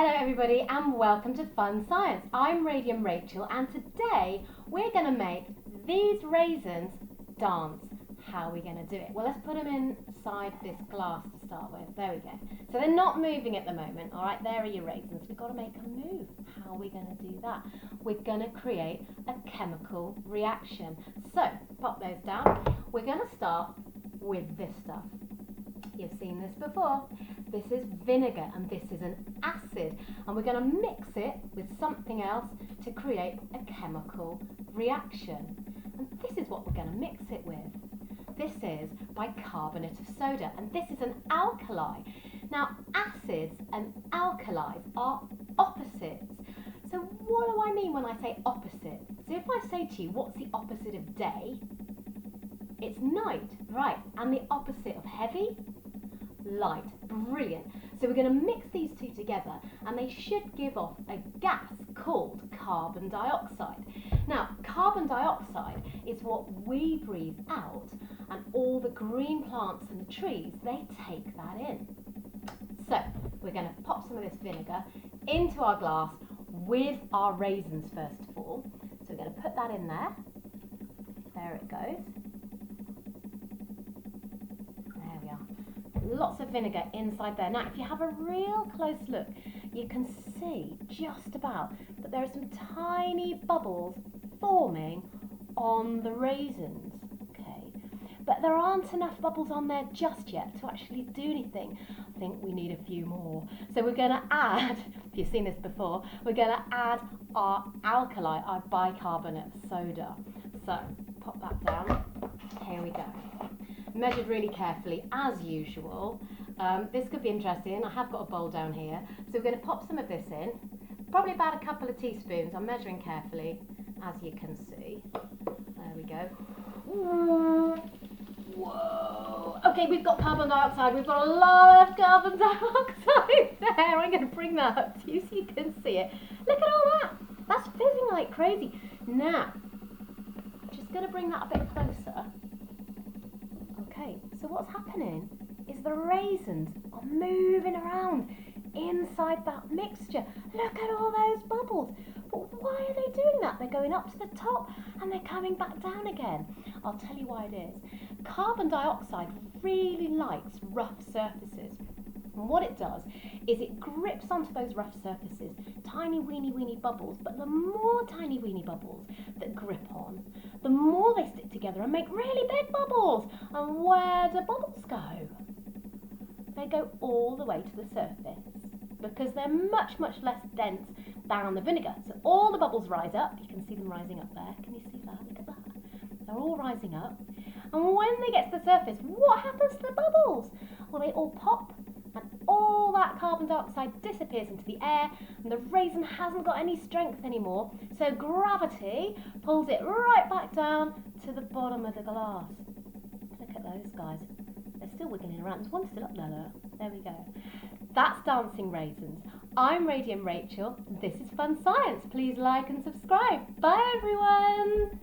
Hello everybody and welcome to Fun Science. I'm Radium Rachel and today we're going to make these raisins dance. How are we going to do it? Well, let's put them inside this glass to start with. There we go. So they're not moving at the moment. Alright, there are your raisins. We've got to make them move. How are we going to do that? We're going to create a chemical reaction. So pop those down. We're going to start with this stuff. You've seen this before. This is vinegar and this is an acid, and we're going to mix it with something else to create a chemical reaction. And this is what we're going to mix it with. This is bicarbonate of soda, and this is an alkali. Now, acids and alkalis are opposites. So what do I mean when I say opposite? So if I say to you, what's the opposite of day? It's night, right? And the opposite of heavy? Light. Brilliant. So we're going to mix these two together and they should give off a gas called carbon dioxide. Now, carbon dioxide is what we breathe out, and all the green plants and the trees, they take that in. So we're going to pop some of this vinegar into our glass with our raisins first of all. So we're going to put that in there. There it goes. Lots of vinegar inside there. Now, if you have a real close look, you can see just about that there are some tiny bubbles forming on the raisins, okay? But there aren't enough bubbles on there just yet to actually do anything. I think we need a few more. So we're going to add, if you've seen this before, we're going to add our alkali, our bicarbonate of soda. So, pop that down. Here we go. Measured really carefully as usual. This could be interesting. I have got a bowl down here, so we're going to pop some of this in, probably about a couple of teaspoons. I'm measuring carefully, as you can see. There we go. Whoa. Okay, we've got carbon dioxide. We've got a lot of carbon dioxide there. I'm going to bring that up to you so you can see it. Look at all that. That's fizzing like crazy. Now, just going to bring that a bit closer. Okay, so what's happening is the raisins are moving around inside that mixture. Look at all those bubbles. But why are they doing that? They're going up to the top and they're coming back down again. I'll tell you why it is. Carbon dioxide really likes rough surfaces. And what it does is it grips onto those rough surfaces, tiny weeny bubbles, but the more tiny weeny bubbles that grip on, the more they stick together and make really big bubbles. And where do bubbles go? They go all the way to the surface because they're much less dense than the vinegar. So all the bubbles rise up. You can see them rising up there. Can you see that? Look at that. They're all rising up. And when they get to the surface, what happens to the bubbles? Well, they all pop. And all that carbon dioxide disappears into the air, and the raisin hasn't got any strength anymore, so gravity pulls it right back down to the bottom of the glass. Look at those guys. They're still wiggling around. There's one still up there. There we go. That's dancing raisins. I'm Radium Rachel. This is Fun Science. Please like and subscribe. Bye, everyone.